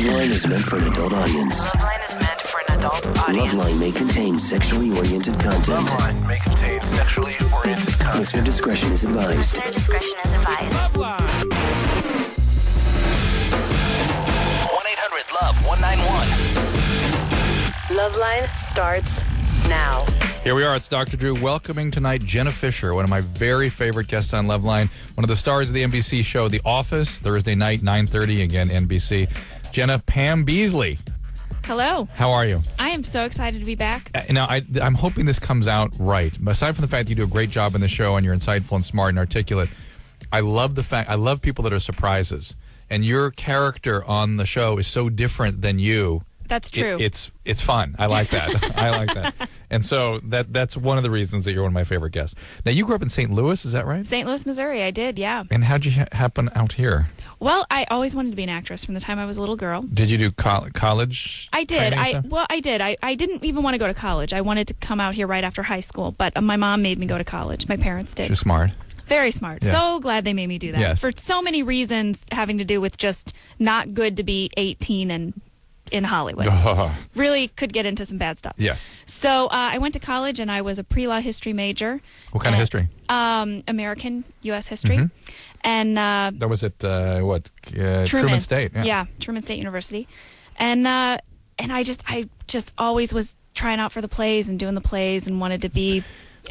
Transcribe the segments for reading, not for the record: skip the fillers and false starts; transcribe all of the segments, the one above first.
Loveline is meant for an adult audience. Loveline is meant for an adult audience. Loveline may contain sexually oriented content. Loveline may contain sexually oriented content. Listener discretion is advised. Listener discretion is advised. Loveline. 1-800-LOVE-191. Loveline starts now. Here we are. It's Dr. Drew welcoming tonight Jenna Fischer, one of my very favorite guests on Loveline, one of the stars of the NBC show The Office, Thursday night, 9:30, again, NBC. Jenna, Pam Beasley. Hello. How are you? I am so excited to be back. Now, I'm hoping this comes out right. Aside from the fact that you do a great job in the show and you're insightful and smart and articulate, I love people that are surprises. And your character on the show is so different than you. That's true. It's fun. I like that. I like that. And so that's one of the reasons that you're one of my favorite guests. Now, you grew up in St. Louis, is that right? St. Louis, Missouri, I did, yeah. And how'd you happen out here? Well, I always wanted to be an actress from the time I was a little girl. Did you do college? I did. I did. I didn't even want to go to college. I wanted to come out here right after high school, but my mom made me go to college. My parents did. She's smart. Very smart. Yes. So glad they made me do that. Yes. For so many reasons having to do with just not good to be 18 and in Hollywood. Really could get into some bad stuff. Yes. So I went to college and I was a pre-law history major. What kind of history? American, U.S. history. Mm-hmm. And that was at Truman State. Yeah, Truman State University. And I just always was trying out for the plays and doing the plays and wanted to be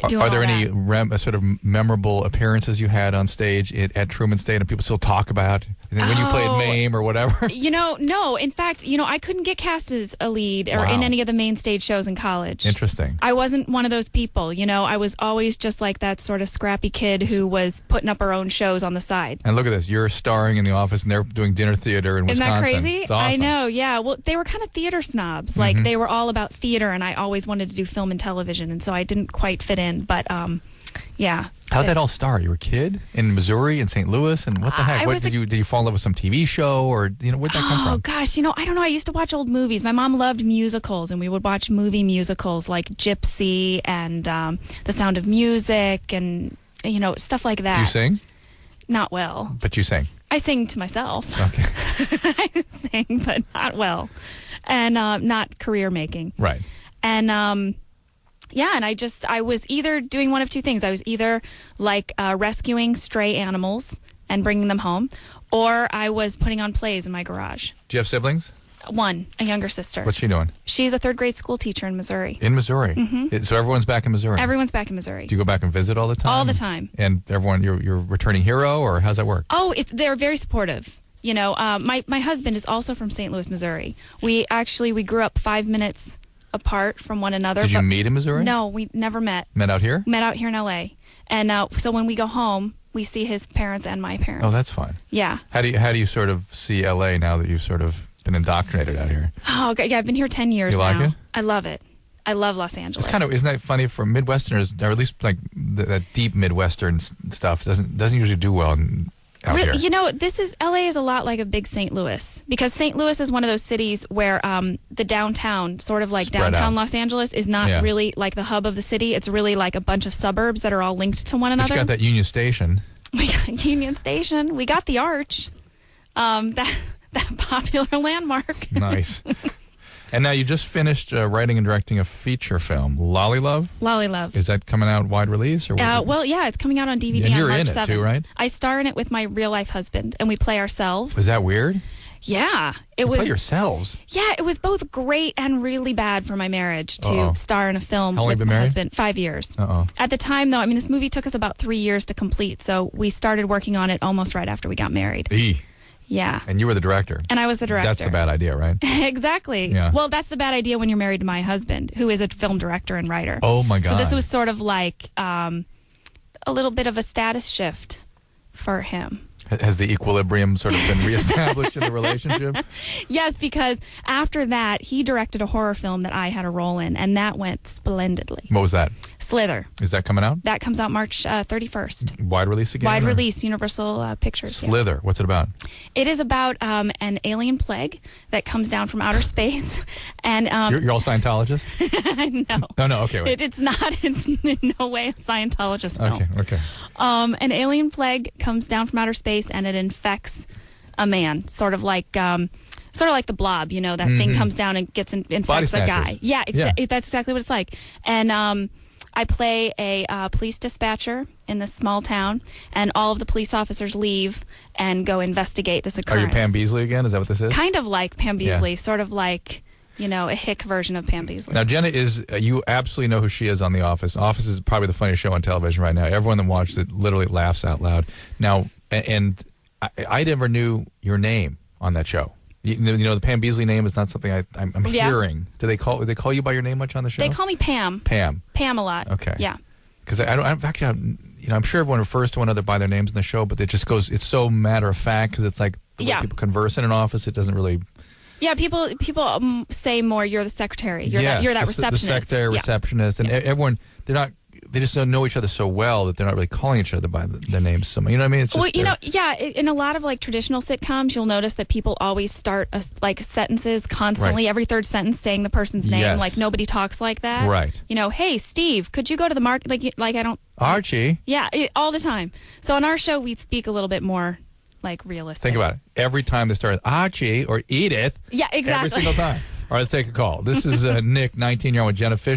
doing Are there all any that. sort of memorable appearances you had on stage at Truman State and people still talk about when you played Mame or whatever? No. In fact, I couldn't get cast as a lead or in any of the main stage shows in college. Interesting. I wasn't one of those people. I was always just like that sort of scrappy kid who was putting up her own shows on the side. And look at this. You're starring in The Office and they're doing dinner theater in Wisconsin. Isn't that crazy? It's awesome. I know, yeah. Well, they were kind of theater snobs. Mm-hmm. Like, they were all about theater, and I always wanted to do film and television, and so I didn't quite fit in. But, yeah. How'd that all start? You were a kid in Missouri and St. Louis, and what the heck? Did you fall in love with some TV show, or where'd that come from? Oh gosh, I don't know. I used to watch old movies. My mom loved musicals, and we would watch movie musicals like Gypsy and The Sound of Music, and stuff like that. Do you sing? Not well. But you sing. I sing to myself. Okay. I sing, but not well, and not career making. Right. And yeah, and I was either doing one of two things. I was either like rescuing stray animals and bringing them home, or I was putting on plays in my garage. Do you have siblings? One, a younger sister. What's she doing? She's a third grade school teacher in Missouri. In Missouri? Mm-hmm. So everyone's back in Missouri? Everyone's back in Missouri. Do you go back and visit all the time? All the time. And everyone, you're returning hero, or how's that work? Oh, they're very supportive. My husband is also from St. Louis, Missouri. We grew up 5 minutes apart from one another. Did you meet in Missouri? No, we never met. Met out here? Met out here in L.A. And so when we go home, we see his parents and my parents. Oh, that's fun. Yeah. How do you sort of see L.A. now that you've sort of been indoctrinated out here? Oh, yeah, I've been here 10 years now. You like it? I love it. I love Los Angeles. Isn't that funny for Midwesterners, or at least like that deep Midwestern stuff doesn't usually do well out here. LA is a lot like a big St. Louis, because St. Louis is one of those cities where the downtown, sort of like Spread downtown out. Los Angeles, is not really like the hub of the city. It's really like a bunch of suburbs that are all linked to one But another. you got that Union Station. We got Union Station. We got the Arch. That popular landmark. Nice. And now you just finished writing and directing a feature film, Lolly Love? Lolly Love. Is that coming out wide release? Or Well, yeah, it's coming out on DVD and on you're March in 7th. it too, right? I star in it with my real-life husband, and we play ourselves. Was that weird? Yeah. You play yourselves? Yeah, it was both great and really bad for my marriage to Uh-oh. star in a film How long with you been my married? husband. 5 years. Uh-oh. At the time, though, this movie took us about 3 years to complete, so we started working on it almost right after we got married. Yeah. And you were the director. And I was the director. That's the bad idea, right? Exactly. Yeah. Well, that's the bad idea when you're married to my husband, who is a film director and writer. Oh, my God. So this was sort of like a little bit of a status shift for him. Has the equilibrium sort of been reestablished in the relationship? Yes, because after that, he directed a horror film that I had a role in, and that went splendidly. What was that? Slither. Is that coming out? That comes out March 31st. Wide release again? Wide or? release, Universal Pictures. Slither. Yeah. What's it about? It is about an alien plague that comes down from outer space. And You're all Scientologists? No. No, okay, wait. It's not. It's in no way a Scientologist film. Okay. An alien plague comes down from outer space, and it infects a man, sort of like sort of like the Blob, you know, that thing comes down and infects a guy. snatchers. Yeah, that's exactly what it's like. And I play a police dispatcher in this small town, and all of the police officers leave and go investigate this Are occurrence. you Pam Beasley again? Is that what this is? Kind of like Pam Yeah. Beasley, sort of like, you know, a hick version of Pam Beasley. Now, Jenna is, you absolutely know who she is on The Office. Office is probably the funniest show on television right now. Everyone that watches it literally laughs out loud. Now, and I never knew your name on that show. You know, the Pam Beasley name is not something I'm Yeah. hearing. Do they call you by your name much on the show? They call me Pam. Pam. Pam a lot. Okay. Yeah. Because I'm sure everyone refers to one another by their names in the show, but it just goes, it's so matter of fact because it's like the way Yeah. people converse in an office. It doesn't really. Yeah, people say more, you're the secretary. You're Yes, that the receptionist. The secretary, Yeah. receptionist, and everyone, they just don't know each other so well that they're not really calling each other by their names. You know what I mean? It's just In a lot of like traditional sitcoms, you'll notice that people always start like sentences constantly, Right. every third sentence saying the person's name. Yes. Like nobody talks like that. Right. You know, hey Steve, could you go to the market? Like I don't. Archie. Yeah, all the time. So on our show, we'd speak a little bit more like realistic. Think about it. Every time they start with Archie or Edith. Yeah, exactly. Every single time. All right, let's take a call. This is Nick, 19-year-old with Jenna Fischer.